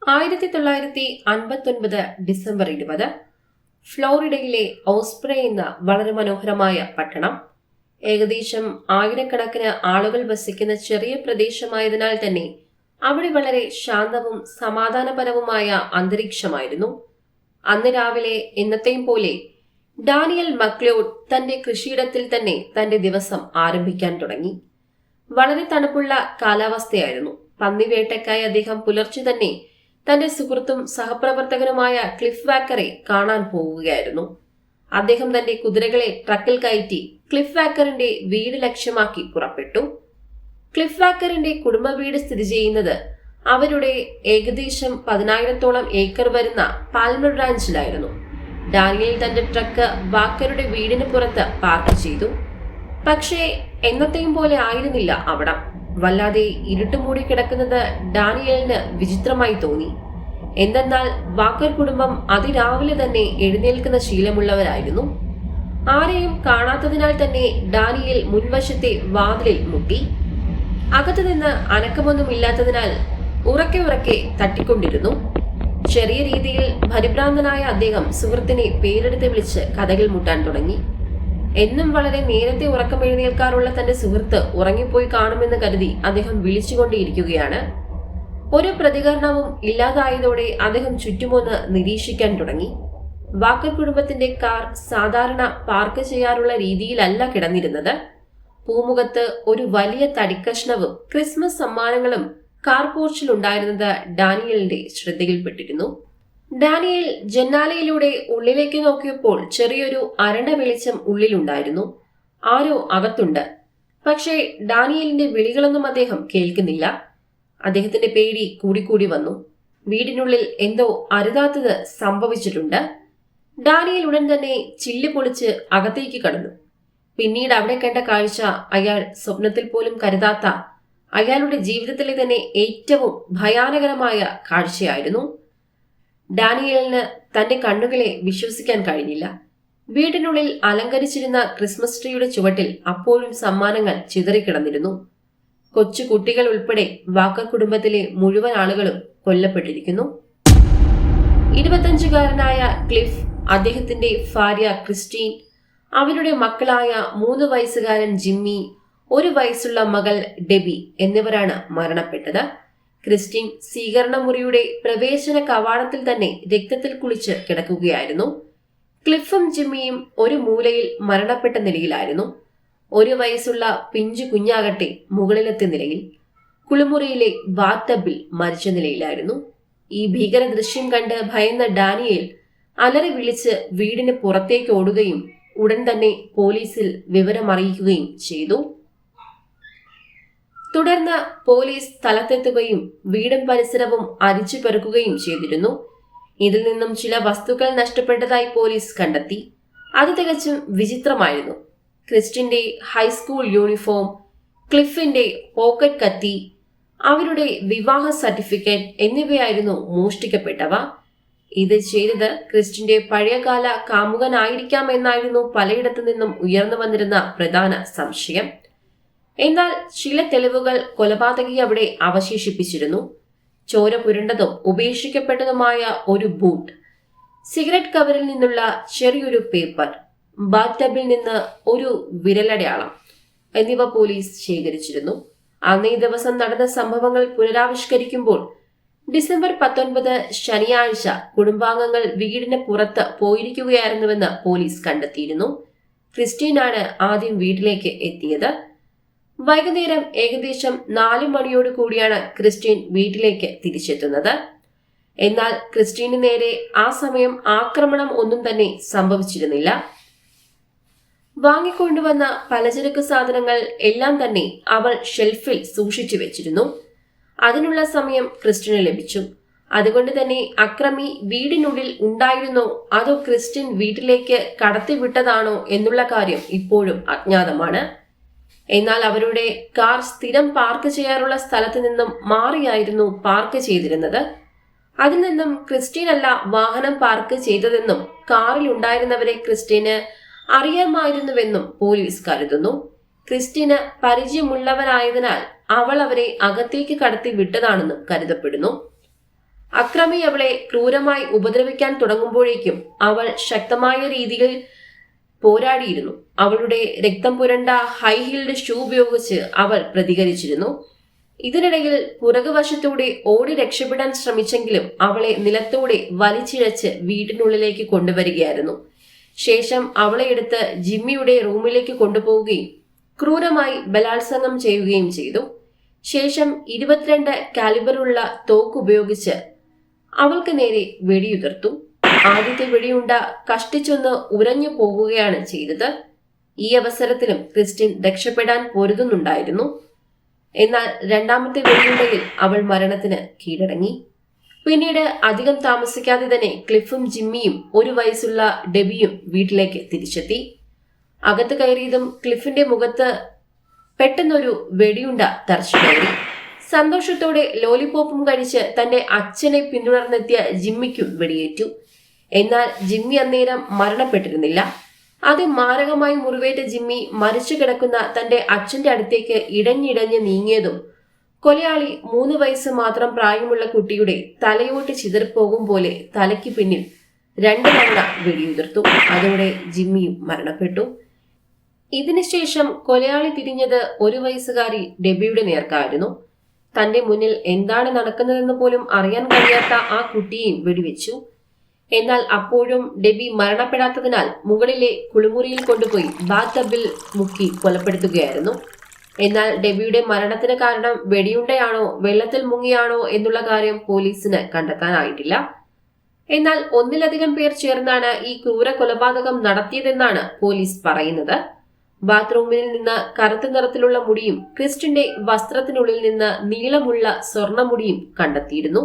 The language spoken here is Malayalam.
1959 ഡിസംബർ 20 ഫ്ലോറിഡയിലെ ഓസ്പ്രേ എന്ന വളരെ മനോഹരമായ പട്ടണം. ഏകദേശം ആയിരക്കണക്കിന് ആളുകൾ വസിക്കുന്ന ചെറിയ പ്രദേശമായതിനാൽ തന്നെ അവിടെ വളരെ ശാന്തവും സമാധാനപരവുമായ അന്തരീക്ഷമായിരുന്നു. അന്ന് രാവിലെ എന്നത്തെയും പോലെ ഡാനിയൽ മക്ലോഡ് തന്റെ കൃഷിയിടത്തിൽ തന്നെ തന്റെ ദിവസം ആരംഭിക്കാൻ തുടങ്ങി. വളരെ തണുപ്പുള്ള കാലാവസ്ഥയായിരുന്നു. പന്നിവേട്ടയ്ക്കായി അദ്ദേഹം പുലർച്ചെ തന്നെ തന്റെ സുഹൃത്തും സഹപ്രവർത്തകനുമായ ക്ലിഫ് വാക്കറെ കാണാൻ പോവുകയായിരുന്നു. അദ്ദേഹം തന്റെ കുതിരകളെ ട്രക്കിൽ കയറ്റി ക്ലിഫ് വാക്കറിന്റെ വീട് ലക്ഷ്യമാക്കി പുറപ്പെട്ടു. ക്ലിഫ് വാക്കറിന്റെ കുടുംബ വീട് സ്ഥിതി ചെയ്യുന്നത് അവരുടെ ഏകദേശം 10,000-ഓളം ഏക്കർ വരുന്ന പാൽമർ റാഞ്ചിലായിരുന്നു. ഡാനിയൽ തന്റെ ട്രക്ക് വാക്കറുടെ വീടിന് പുറത്ത് പാർക്ക് ചെയ്തു. പക്ഷേ എന്നത്തെയും പോലെ ആയിരുന്നില്ല അവിടം. വല്ലാതെ ഇരുട്ടുമൂടി കിടക്കുന്നത് ഡാനിയലിന് വിചിത്രമായി തോന്നി. എന്തെന്നാൽ വാക്കർ കുടുംബം അതിരാവിലെ തന്നെ എഴുന്നേൽക്കുന്ന ശീലമുള്ളവരായിരുന്നു. ആരെയും കാണാത്തതിനാൽ തന്നെ ഡാനിയൽ മുൻവശത്തെ വാതിലിൽ മുട്ടി. അകത്തു നിന്ന് അനക്കമൊന്നുമില്ലാത്തതിനാൽ ഉറക്കെ തട്ടിക്കൊണ്ടിരുന്നു. ചെറിയ രീതിയിൽ പരിഭ്രാന്തനായ അദ്ദേഹം സുഹൃത്തിനെ പേരെടുത്ത് വിളിച്ച് കഥകൾ മുട്ടാൻ തുടങ്ങി. എന്നും വളരെ നേരത്തെ ഉറക്കമെഴുന്നേൽക്കാറുള്ള തന്റെ സുഹൃത്ത് ഉറങ്ങിപ്പോയി കാണുമെന്ന് കരുതി അദ്ദേഹം വിളിച്ചുകൊണ്ടേയിരിക്കുകയാണ്. ഒരു പ്രതികരണവും ഇല്ലാതായതോടെ അദ്ദേഹം ചുറ്റുമൊന്ന് നിരീക്ഷിക്കാൻ തുടങ്ങി. വാക്കർ കുടുംബത്തിന്റെ കാർ സാധാരണ പാർക്ക് ചെയ്യാറുള്ള രീതിയിലല്ല കിടന്നിരുന്നത്. പൂമുഖത്ത് ഒരു വലിയ തടിക്കഷ്ണവും ക്രിസ്മസ് സമ്മാനങ്ങളും കാർ പോർച്ചിൽ ഉണ്ടായിരുന്നത് ഡാനിയലിന്റെ ശ്രദ്ധയിൽപ്പെട്ടിരുന്നു. ഡാനിയൽ ജന്നാലയിലൂടെ ഉള്ളിലേക്ക് നോക്കിയപ്പോൾ ചെറിയൊരു അരണ്ട വെളിച്ചം ഉള്ളിലുണ്ടായിരുന്നു. ആരോ അകത്തുണ്ട്. പക്ഷേ ഡാനിയലിന്റെ വിളികളൊന്നും അദ്ദേഹം കേൾക്കുന്നില്ല. അദ്ദേഹത്തിന്റെ പേടി കൂടിക്കൂടി വന്നു. വീടിനുള്ളിൽ എന്തോ അരുതാത്തത് സംഭവിച്ചിട്ടുണ്ട്. ഡാനിയൽ ഉടൻ തന്നെ ചില്ല് പൊളിച്ച് അകത്തേക്ക് കടന്നു. പിന്നീട് അവിടെ കണ്ട കാഴ്ച അയാൾ സ്വപ്നത്തിൽ പോലും കരുതാത്ത, അയാളുടെ ജീവിതത്തിലെ തന്നെ ഏറ്റവും ഭയാനകരമായ കാഴ്ചയായിരുന്നു. ഡാനിയലിന് തന്റെ കണ്ണുകളെ വിശ്വസിക്കാൻ കഴിഞ്ഞില്ല. വീടിനുള്ളിൽ അലങ്കരിച്ചിരുന്ന ക്രിസ്മസ് ട്രീയുടെ ചുവട്ടിൽ അപ്പോഴും സമ്മാനങ്ങൾ ചിതറിക്കിടന്നിരുന്നു. കൊച്ചു കുട്ടികൾ ഉൾപ്പെടെ വാക്കർ കുടുംബത്തിലെ മുഴുവൻ ആളുകളും കൊല്ലപ്പെട്ടിരിക്കുന്നു. 25-കാരനായ ക്ലിഫ്, അദ്ദേഹത്തിന്റെ ഭാര്യ ക്രിസ്റ്റീൻ, അവരുടെ മക്കളായ 3 വയസ്സുകാരൻ ജിമ്മി, 1 വയസ്സുള്ള മകൾ ഡെബി എന്നിവരാണ് മരണപ്പെട്ടത്. ക്രിസ്റ്റീൻ സ്വീകരണ മുറിയുടെ പ്രവേശന കവാടത്തിൽ തന്നെ രക്തത്തിൽ കുളിച്ച് കിടക്കുകയായിരുന്നു. ക്ലിഫും ജിമ്മിയും ഒരു മൂലയിൽ മരണപ്പെട്ട നിലയിലായിരുന്നു. 1 വയസ്സുള്ള പിഞ്ചു കുഞ്ഞാകട്ടെ മുകളിലത്തെ നിലയിൽ കുളിമുറിയിലെ ബാത്ടബിൽ മരിച്ച നിലയിലായിരുന്നു. ഈ ഭീകര ദൃശ്യം കണ്ട് ഭയന്ന ഡാനിയേൽ അലറി വിളിച്ച് വീടിന് പുറത്തേക്ക് ഓടുകയും ഉടൻ തന്നെ പോലീസിൽ വിവരമറിയിക്കുകയും ചെയ്തു. തുടർന്ന് പോലീസ് സ്ഥലത്തെത്തുകയും വീടും പരിസരവും അരിച്ചു പെറുക്കുകയും ചെയ്തിരുന്നു. ഇതിൽ നിന്നും ചില വസ്തുക്കൾ നഷ്ടപ്പെട്ടതായി പോലീസ് കണ്ടെത്തി. അത് തികച്ചും വിചിത്രമായിരുന്നു. ക്രിസ്റ്റിന്റെ ഹൈസ്കൂൾ യൂണിഫോം, ക്ലിഫിന്റെ പോക്കറ്റ് കത്തി, അവരുടെ വിവാഹ സർട്ടിഫിക്കറ്റ് എന്നിവയായിരുന്നു മോഷ്ടിക്കപ്പെട്ടവ. ഇത് ചെയ്തത് ക്രിസ്റ്റിന്റെ പഴയകാല കാമുകനായിരിക്കാമെന്നായിരുന്നു പലയിടത്തു നിന്നും ഉയർന്നു വന്നിരുന്ന പ്രധാന സംശയം. എന്നാൽ ചില തെളിവുകൾ കൊലപാതകി അവിടെ അവശേഷിപ്പിച്ചിരുന്നു. ചോര പുരണ്ടതും ഉപേക്ഷിക്കപ്പെട്ടതുമായ ഒരു ബൂട്ട്, സിഗരറ്റ് കവറിൽ നിന്നുള്ള ചെറിയൊരു പേപ്പർ, ബാത്ടബിൽ നിന്ന് ഒരു വിരലടയാളം എന്നിവ പോലീസ് ശേഖരിച്ചിരുന്നു. അന്നേ ദിവസം നടന്ന സംഭവങ്ങൾ പുനരാവിഷ്കരിക്കുമ്പോൾ ഡിസംബർ 19 ശനിയാഴ്ച കുടുംബാംഗങ്ങൾ വീടിന് പുറത്ത് പോയിരിക്കുകയായിരുന്നുവെന്ന് പോലീസ് കണ്ടെത്തിയിരുന്നു. ക്രിസ്റ്റീനാണ് ആദ്യം വീട്ടിലേക്ക് എത്തിയത്. വൈകുന്നേരം ഏകദേശം 4 മണിയോട് കൂടിയാണ് ക്രിസ്റ്റീൻ വീട്ടിലേക്ക് തിരിച്ചെത്തുന്നത്. എന്നാൽ ക്രിസ്റ്റീന് നേരെ ആ സമയം ആക്രമണം ഒന്നും തന്നെ സംഭവിച്ചിരുന്നില്ല. വാങ്ങിക്കൊണ്ടുവന്ന പലചരക്ക് സാധനങ്ങൾ എല്ലാം തന്നെ അവൾ ഷെൽഫിൽ സൂക്ഷിച്ചു വെച്ചിരുന്നു. അതിനുള്ള സമയം ക്രിസ്റ്റീന് ലഭിച്ചു. അതുകൊണ്ട് തന്നെ അക്രമി വീടിനുള്ളിൽ ഉണ്ടായിരുന്നോ അതോ ക്രിസ്റ്റീൻ വീട്ടിലേക്ക് കടത്തിവിട്ടതാണോ എന്നുള്ള കാര്യം ഇപ്പോഴും അജ്ഞാതമാണ്. എന്നാൽ അവരുടെ കാർ സ്ഥിരം പാർക്ക് ചെയ്യാറുള്ള സ്ഥലത്ത് നിന്നും മാറിയായിരുന്നു പാർക്ക് ചെയ്തിരുന്നത്. അതിൽ നിന്നും ക്രിസ്റ്റീനല്ല വാഹനം പാർക്ക് ചെയ്തതെന്നും കാറിൽ ഉണ്ടായിരുന്നവരെ ക്രിസ്റ്റീന് അറിയാമായിരുന്നുവെന്നും പോലീസ് കരുതുന്നു. ക്രിസ്റ്റീന് പരിചയമുള്ളവരായതിനാൽ അവൾ അവരെ അകത്തേക്ക് കടത്തി വിട്ടതാണെന്നും കരുതപ്പെടുന്നു. അക്രമി അവളെ ക്രൂരമായി ഉപദ്രവിക്കാൻ തുടങ്ങുമ്പോഴേക്കും അവൾ ശക്തമായ രീതിയിൽ പോരാടിയിരുന്നു. അവളുടെ രക്തം പുരണ്ട ഹൈ ഹീൽഡ് ഷൂ ഉപയോഗിച്ച് അവൾ പ്രതികരിച്ചിരുന്നു. ഇതിനിടയിൽ പുറകുവശത്തൂടെ ഓടി രക്ഷപ്പെടാൻ ശ്രമിച്ചെങ്കിലും അവളെ നിലത്തൂടെ വലിച്ചിഴച്ച് വീട്ടിനുള്ളിലേക്ക് കൊണ്ടുവരികയായിരുന്നു. ശേഷം അവളെ എടുത്ത് ജിമ്മിയുടെ റൂമിലേക്ക് കൊണ്ടുപോവുകയും ക്രൂരമായി ബലാത്സംഗം ചെയ്യുകയും ചെയ്തു. ശേഷം 22 കാലിബറുള്ള തോക്ക് ഉപയോഗിച്ച് അവൾക്ക് നേരെ വെടിയുതിർത്തു. ആദ്യത്തെ വെടിയുണ്ട കഷ്ടിച്ചൊന്ന് ഉരഞ്ഞു പോകുകയാണ് ചെയ്തത്. ഈ അവസരത്തിലും ക്രിസ്റ്റീൻ രക്ഷപ്പെടാൻ പൊരുതുന്നുണ്ടായിരുന്നു. എന്നാൽ രണ്ടാമത്തെ വെടിയുണ്ടയിൽ അവൾ മരണത്തിന് കീഴടങ്ങി. പിന്നീട് അധികം താമസിക്കാതെ തന്നെ ക്ലിഫും ജിമ്മിയും 1 വയസ്സുള്ള ഡെബിയും വീട്ടിലേക്ക് തിരിച്ചെത്തി. അകത്ത് കയറിയതും ക്ലിഫിന്റെ മുഖത്ത് പെട്ടെന്നൊരു വെടിയുണ്ട തറച്ചു കയറി. സന്തോഷത്തോടെ ലോലിപോപ്പും കഴിച്ച് തന്റെ അച്ഛനെ പിന്തുടർന്നെത്തിയ ജിമ്മിക്കും വെടിയേറ്റു. എന്നാൽ ജിമ്മി അന്നേരം മരണപ്പെട്ടിരുന്നില്ല. അതിമാരകമായി മുറിവേറ്റ ജിമ്മി മരിച്ചു കിടക്കുന്ന തന്റെ അച്ഛന്റെ അടുത്തേക്ക് ഇടഞ്ഞിടഞ്ഞ് നീങ്ങിയതും കൊലയാളി 3 വയസ്സ് മാത്രം പ്രായമുള്ള കുട്ടിയുടെ തലയോട്ട് ചിതറിപ്പോകും പോലെ തലയ്ക്ക് പിന്നിൽ 2 തവണ വെടിയുതിർത്തു. അതോടെ ജിമ്മിയും മരണപ്പെട്ടു. ഇതിനുശേഷം കൊലയാളി തിരിഞ്ഞത് 1 വയസ്സുകാരി ഡെബിയുടെ നേർക്കായിരുന്നു. തന്റെ മുന്നിൽ എന്താണ് നടക്കുന്നതെന്ന് പോലും അറിയാൻ കഴിയാത്ത ആ കുട്ടിയെയും വെടിവെച്ചു. എന്നാൽ അപ്പോഴും ഡെബി മരണപ്പെടാത്തതിനാൽ മുകളിലെ കുളിമുറിയിൽ കൊണ്ടുപോയി ബാത്ത് ടബിൽ മുക്കി കൊലപ്പെടുത്തുകയായിരുന്നു. എന്നാൽ ഡെബിയുടെ മരണത്തിന് കാരണം വെടിയുണ്ടയാണോ വെള്ളത്തിൽ മുങ്ങിയാണോ എന്നുള്ള കാര്യം പോലീസിന് കണ്ടെത്താനായിട്ടില്ല. എന്നാൽ 1ലധികം പേർ ചേർന്നാണ് ഈ ക്രൂര കൊലപാതകം നടത്തിയതെന്നാണ് പോലീസ് പറയുന്നത്. ബാത്റൂമിൽ നിന്ന് കറുത്ത നിറത്തിലുള്ള മുടിയും ക്രിസ്റ്റിന്റെ വസ്ത്രത്തിനുള്ളിൽ നിന്ന് നീളമുള്ള സ്വർണ്ണമുടിയും കണ്ടെത്തിയിരുന്നു.